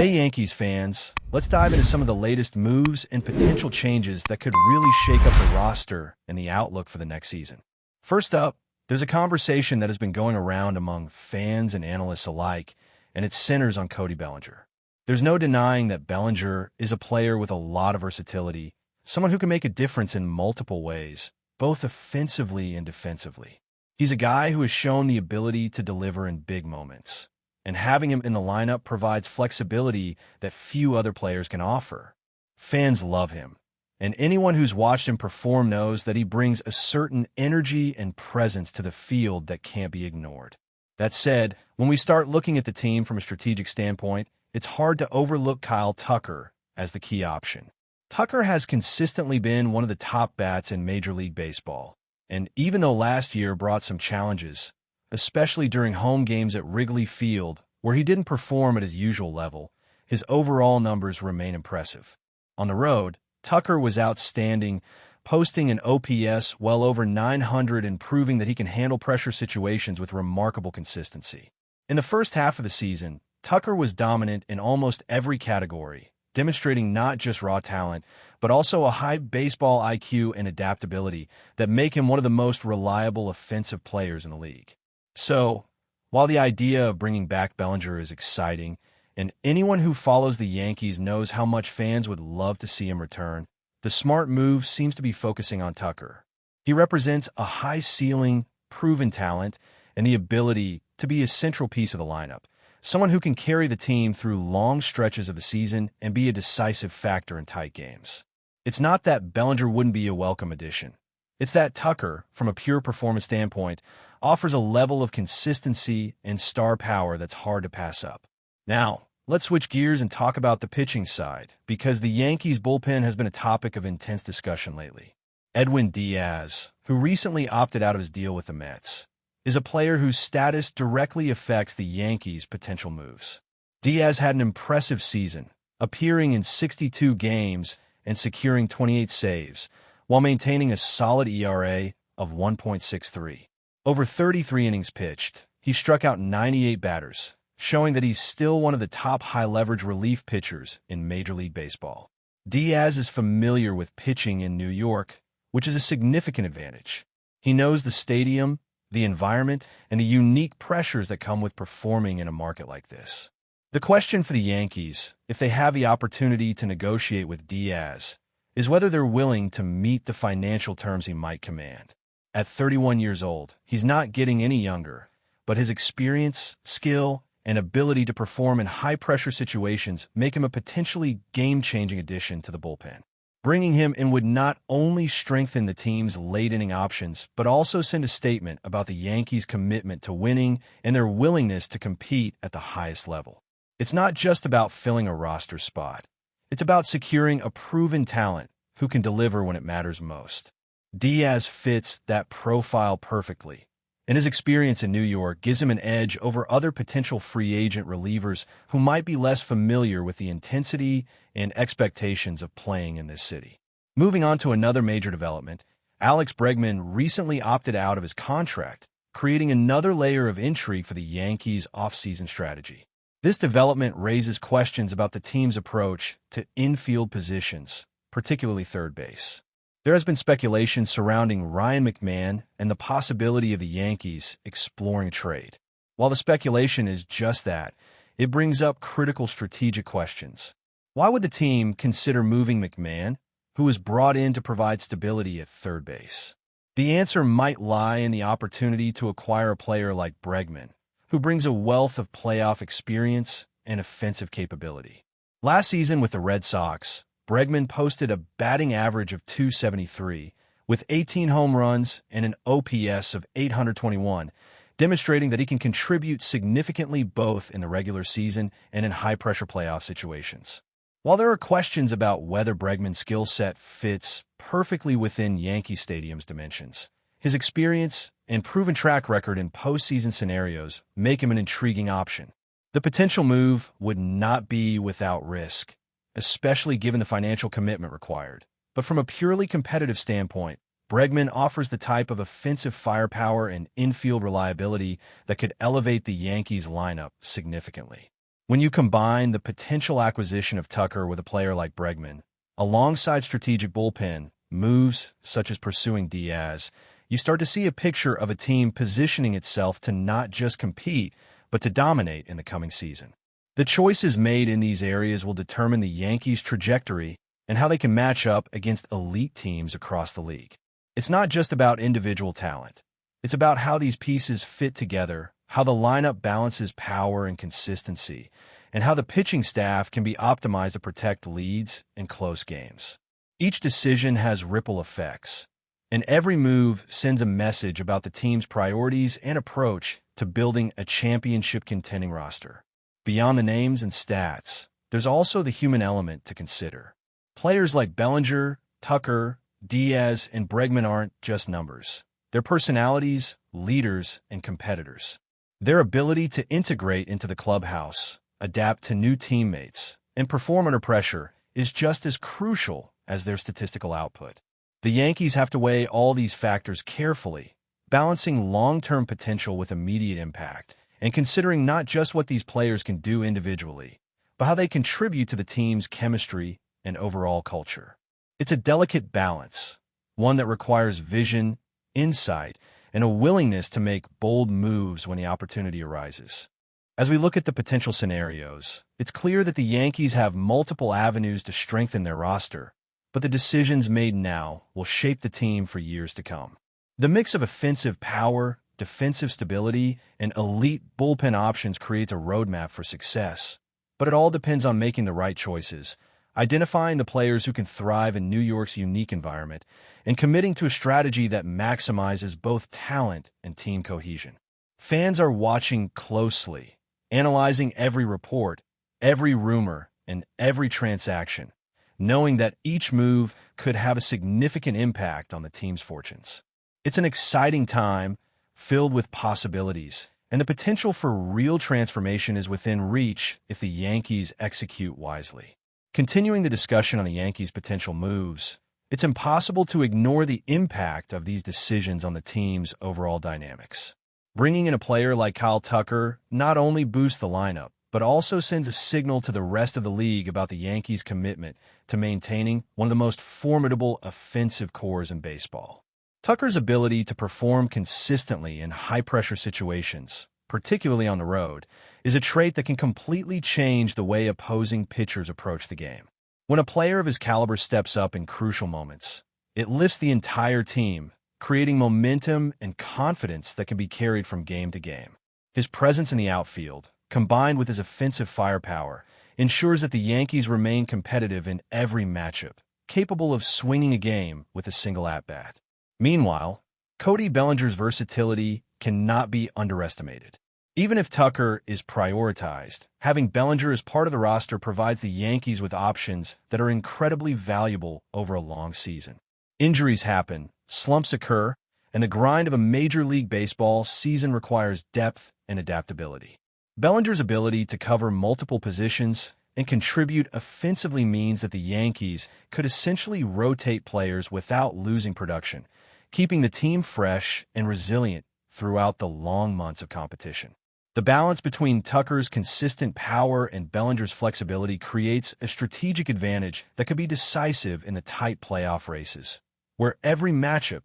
Hey Yankees fans, let's dive into some of the latest moves and potential changes that could really shake up the roster and the outlook for the next season. First up, there's a conversation that has been going around among fans and analysts alike, and it centers on Cody Bellinger. There's no denying that Bellinger is a player with a lot of versatility, someone who can make a difference in multiple ways, both offensively and defensively. He's a guy who has shown the ability to deliver in big moments, and having him in the lineup provides flexibility that few other players can offer. Fans love him, and anyone who's watched him perform knows that he brings a certain energy and presence to the field that can't be ignored. That said, when we start looking at the team from a strategic standpoint, it's hard to overlook Kyle Tucker as the key option. Tucker has consistently been one of the top bats in Major League Baseball, and even though last year brought some challenges, especially during home games at Wrigley Field, where he didn't perform at his usual level, his overall numbers remain impressive. On the road, Tucker was outstanding, posting an OPS well over 900 and proving that he can handle pressure situations with remarkable consistency. In the first half of the season, Tucker was dominant in almost every category, demonstrating not just raw talent, but also a high baseball IQ and adaptability that make him one of the most reliable offensive players in the league. So, while the idea of bringing back Bellinger is exciting, and anyone who follows the Yankees knows how much fans would love to see him return, the smart move seems to be focusing on Tucker. He represents a high-ceiling, proven talent and the ability to be a central piece of the lineup, someone who can carry the team through long stretches of the season and be a decisive factor in tight games. It's not that Bellinger wouldn't be a welcome addition. It's that Tucker, from a pure performance standpoint, offers a level of consistency and star power that's hard to pass up. Now, let's switch gears and talk about the pitching side, because the Yankees bullpen has been a topic of intense discussion lately. Edwin Diaz, who recently opted out of his deal with the Mets, is a player whose status directly affects the Yankees' potential moves. Diaz had an impressive season, appearing in 62 games and securing 28 saves, while maintaining a solid ERA of 1.63. Over 33 innings pitched, he struck out 98 batters, showing that he's still one of the top high-leverage relief pitchers in Major League Baseball. Diaz is familiar with pitching in New York, which is a significant advantage. He knows the stadium, the environment, and the unique pressures that come with performing in a market like this. The question for the Yankees, if they have the opportunity to negotiate with Diaz, is whether they're willing to meet the financial terms he might command. At 31 years old, he's not getting any younger, but his experience, skill, and ability to perform in high-pressure situations make him a potentially game-changing addition to the bullpen. Bringing him in would not only strengthen the team's late-inning options, but also send a statement about the Yankees' commitment to winning and their willingness to compete at the highest level. It's not just about filling a roster spot. It's about securing a proven talent who can deliver when it matters most. Diaz fits that profile perfectly, and his experience in New York gives him an edge over other potential free agent relievers who might be less familiar with the intensity and expectations of playing in this city. Moving on to another major development, Alex Bregman recently opted out of his contract, creating another layer of intrigue for the Yankees' offseason strategy. This development raises questions about the team's approach to infield positions, particularly third base. There has been speculation surrounding Ryan McMahon and the possibility of the Yankees exploring a trade. While the speculation is just that, it brings up critical strategic questions. Why would the team consider moving McMahon, who was brought in to provide stability at third base? The answer might lie in the opportunity to acquire a player like Bregman, who brings a wealth of playoff experience and offensive capability. Last season with the Red Sox, Bregman posted a batting average of .273, with 18 home runs and an OPS of .821, demonstrating that he can contribute significantly both in the regular season and in high-pressure playoff situations. While there are questions about whether Bregman's skill set fits perfectly within Yankee Stadium's dimensions, his experience and proven track record in postseason scenarios make him an intriguing option. The potential move would not be without risk, especially given the financial commitment required. But from a purely competitive standpoint, Bregman offers the type of offensive firepower and infield reliability that could elevate the Yankees' lineup significantly. When you combine the potential acquisition of Tucker with a player like Bregman, alongside strategic bullpen moves such as pursuing Diaz, you start to see a picture of a team positioning itself to not just compete, but to dominate in the coming season. The choices made in these areas will determine the Yankees' trajectory and how they can match up against elite teams across the league. It's not just about individual talent. It's about how these pieces fit together, how the lineup balances power and consistency, and how the pitching staff can be optimized to protect leads in close games. Each decision has ripple effects, and every move sends a message about the team's priorities and approach to building a championship-contending roster. Beyond the names and stats, there's also the human element to consider. Players like Bellinger, Tucker, Diaz, and Bregman aren't just numbers. They're personalities, leaders, and competitors. Their ability to integrate into the clubhouse, adapt to new teammates, and perform under pressure is just as crucial as their statistical output. The Yankees have to weigh all these factors carefully, balancing long-term potential with immediate impact, and considering not just what these players can do individually, but how they contribute to the team's chemistry and overall culture. It's a delicate balance, one that requires vision, insight, and a willingness to make bold moves when the opportunity arises. As we look at the potential scenarios, it's clear that the Yankees have multiple avenues to strengthen their roster, but the decisions made now will shape the team for years to come. The mix of offensive power, defensive stability, and elite bullpen options creates a roadmap for success. But it all depends on making the right choices, identifying the players who can thrive in New York's unique environment, and committing to a strategy that maximizes both talent and team cohesion. Fans are watching closely, analyzing every report, every rumor, and every transaction, knowing that each move could have a significant impact on the team's fortunes. It's an exciting time, filled with possibilities, and the potential for real transformation is within reach if the Yankees execute wisely. Continuing the discussion on the Yankees' potential moves, it's impossible to ignore the impact of these decisions on the team's overall dynamics. Bringing in a player like Kyle Tucker not only boosts the lineup, but also sends a signal to the rest of the league about the Yankees' commitment to maintaining one of the most formidable offensive cores in baseball. Tucker's ability to perform consistently in high-pressure situations, particularly on the road, is a trait that can completely change the way opposing pitchers approach the game. When a player of his caliber steps up in crucial moments, it lifts the entire team, creating momentum and confidence that can be carried from game to game. His presence in the outfield, combined with his offensive firepower, ensures that the Yankees remain competitive in every matchup, capable of swinging a game with a single at-bat. Meanwhile, Cody Bellinger's versatility cannot be underestimated. Even if Tucker is prioritized, having Bellinger as part of the roster provides the Yankees with options that are incredibly valuable over a long season. Injuries happen, slumps occur, and the grind of a Major League Baseball season requires depth and adaptability. Bellinger's ability to cover multiple positions and contribute offensively means that the Yankees could essentially rotate players without losing production, keeping the team fresh and resilient throughout the long months of competition. The balance between Tucker's consistent power and Bellinger's flexibility creates a strategic advantage that could be decisive in the tight playoff races, where every matchup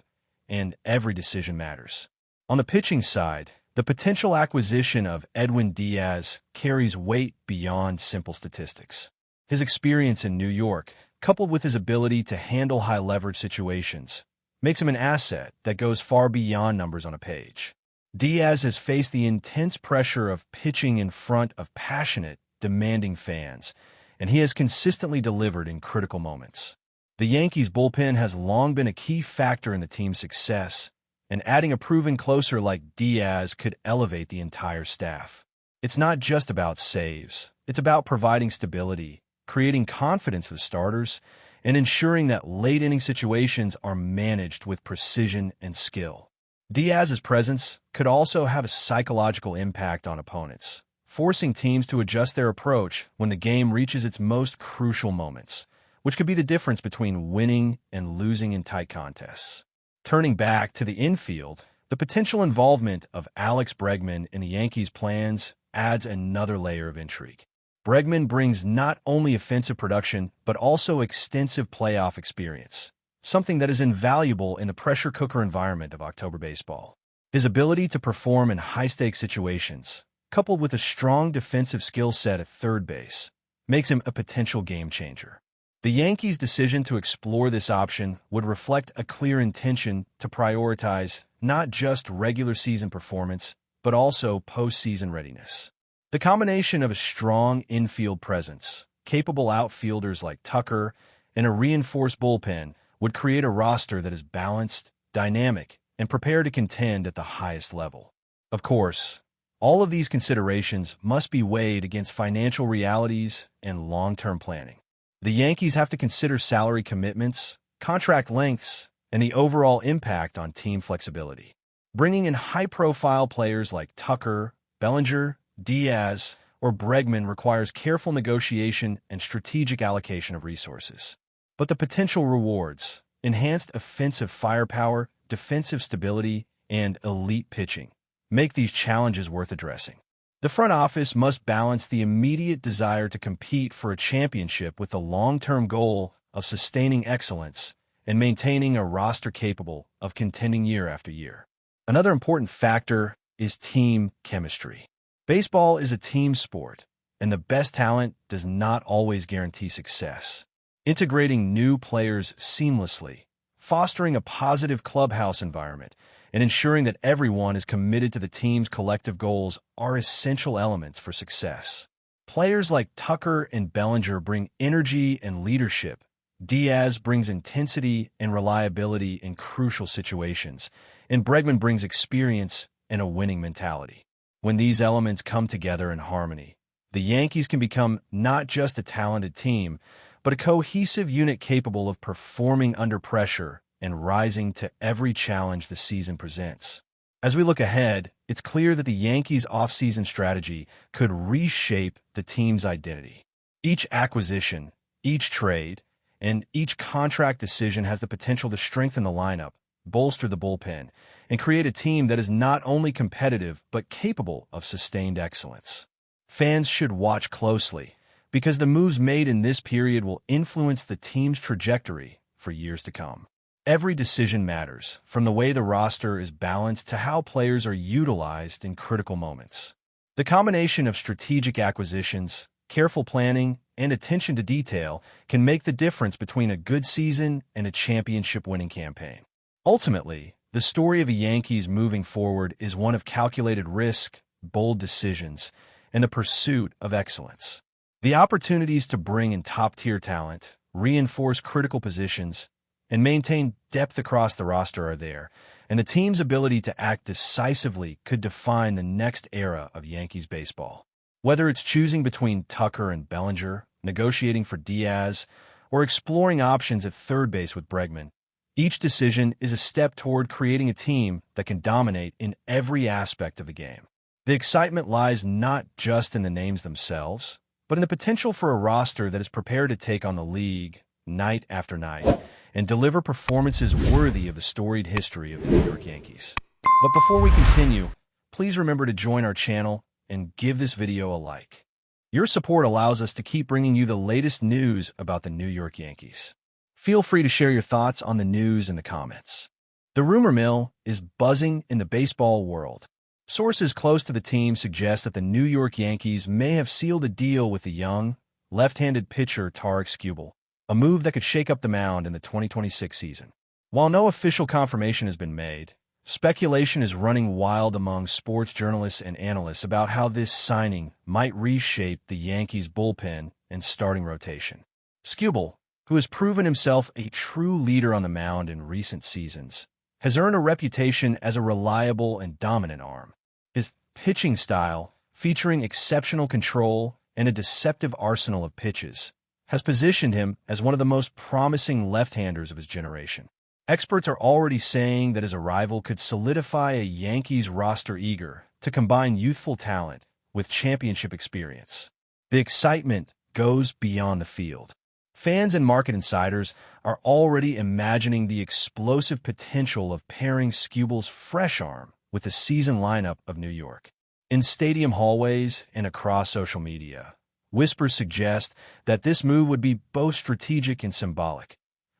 and every decision matters. On the pitching side, the potential acquisition of Edwin Diaz carries weight beyond simple statistics. His experience in New York, coupled with his ability to handle high-leverage situations, makes him an asset that goes far beyond numbers on a page. Diaz has faced the intense pressure of pitching in front of passionate, demanding fans, and he has consistently delivered in critical moments. The Yankees' bullpen has long been a key factor in the team's success, and adding a proven closer like Diaz could elevate the entire staff. It's not just about saves. It's about providing stability, creating confidence for the starters, and ensuring that late-inning situations are managed with precision and skill. Diaz's presence could also have a psychological impact on opponents, forcing teams to adjust their approach when the game reaches its most crucial moments, which could be the difference between winning and losing in tight contests. Turning back to the infield, the potential involvement of Alex Bregman in the Yankees' plans adds another layer of intrigue. Bregman brings not only offensive production, but also extensive playoff experience, something that is invaluable in the pressure cooker environment of October baseball. His ability to perform in high-stakes situations, coupled with a strong defensive skill set at third base, makes him a potential game changer. The Yankees' decision to explore this option would reflect a clear intention to prioritize not just regular season performance, but also postseason readiness. The combination of a strong infield presence, capable outfielders like Tucker, and a reinforced bullpen would create a roster that is balanced, dynamic, and prepared to contend at the highest level. Of course, all of these considerations must be weighed against financial realities and long-term planning. The Yankees have to consider salary commitments, contract lengths, and the overall impact on team flexibility. Bringing in high-profile players like Tucker, Bellinger, Diaz, or Bregman requires careful negotiation and strategic allocation of resources. But the potential rewards, enhanced offensive firepower, defensive stability, and elite pitching, make these challenges worth addressing. The front office must balance the immediate desire to compete for a championship with the long-term goal of sustaining excellence and maintaining a roster capable of contending year after year. Another important factor is team chemistry. Baseball is a team sport, and the best talent does not always guarantee success. Integrating new players seamlessly, fostering a positive clubhouse environment, and ensuring that everyone is committed to the team's collective goals are essential elements for success. Players like Tucker and Bellinger bring energy and leadership. Diaz brings intensity and reliability in crucial situations, and Bregman brings experience and a winning mentality. When these elements come together in harmony, the Yankees can become not just a talented team, but a cohesive unit capable of performing under pressure and rising to every challenge the season presents. As we look ahead, it's clear that the Yankees' offseason strategy could reshape the team's identity. Each acquisition, each trade, and each contract decision has the potential to strengthen the lineup, bolster the bullpen, and create a team that is not only competitive but capable of sustained excellence. Fans should watch closely, because the moves made in this period will influence the team's trajectory for years to come. Every decision matters, from the way the roster is balanced to how players are utilized in critical moments. The combination of strategic acquisitions, careful planning, and attention to detail can make the difference between a good season and a championship-winning campaign. Ultimately, the story of the Yankees moving forward is one of calculated risk, bold decisions, and the pursuit of excellence. The opportunities to bring in top-tier talent, reinforce critical positions, and maintain depth across the roster are there, and the team's ability to act decisively could define the next era of Yankees baseball. Whether it's choosing between Tucker and Bellinger, negotiating for Diaz, or exploring options at third base with Bregman, each decision is a step toward creating a team that can dominate in every aspect of the game. The excitement lies not just in the names themselves, but in the potential for a roster that is prepared to take on the league night after night and deliver performances worthy of the storied history of the New York Yankees. But before we continue, please remember to join our channel and give this video a like. Your support allows us to keep bringing you the latest news about the New York Yankees. Feel free to share your thoughts on the news in the comments. The rumor mill is buzzing in the baseball world. Sources close to the team suggest that the New York Yankees may have sealed a deal with the young, left-handed pitcher TARIK SKUBAL, a move that could shake up the mound in the 2026 season. While no official confirmation has been made, speculation is running wild among sports journalists and analysts about how this signing might reshape the Yankees' bullpen and starting rotation. SKUBAL, who has proven himself a true leader on the mound in recent seasons, has earned a reputation as a reliable and dominant arm. His pitching style, featuring exceptional control and a deceptive arsenal of pitches, has positioned him as one of the most promising left-handers of his generation. Experts are already saying that his arrival could solidify a Yankees roster eager to combine youthful talent with championship experience. The excitement goes beyond the field. Fans and market insiders are already imagining the explosive potential of pairing SKUBAL's fresh arm with the season lineup of New York. In stadium hallways and across social media, Whispers suggest that this move would be both strategic and symbolic,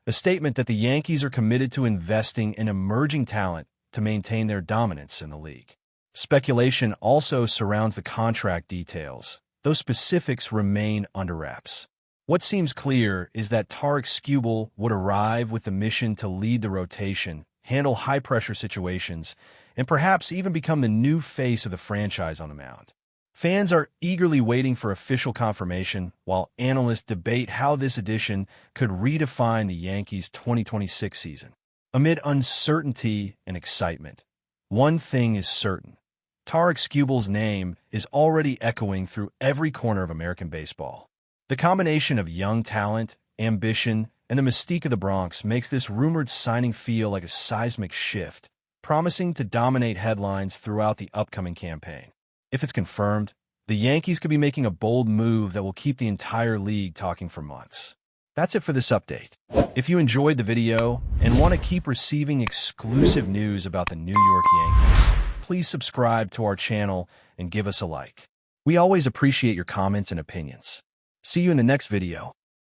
a statement that the Yankees are committed to investing in emerging talent to maintain their dominance in the league. Speculation also surrounds the contract details, though specifics remain under wraps. What seems clear is that TARIK SKUBAL would arrive with the mission to lead the rotation, handle high-pressure situations, and perhaps even become the new face of the franchise on the mound. Fans are eagerly waiting for official confirmation, while analysts debate how this addition could redefine the Yankees' 2026 season. Amid uncertainty and excitement, one thing is certain. TARIK SKUBAL's name is already echoing through every corner of American baseball. The combination of young talent, ambition, and the mystique of the Bronx makes this rumored signing feel like a seismic shift, promising to dominate headlines throughout the upcoming campaign. If it's confirmed, the Yankees could be making a bold move that will keep the entire league talking for months. That's it for this update. If you enjoyed the video and want to keep receiving exclusive news about the New York Yankees, please subscribe to our channel and give us a like. We always appreciate your comments and opinions. See you in the next video.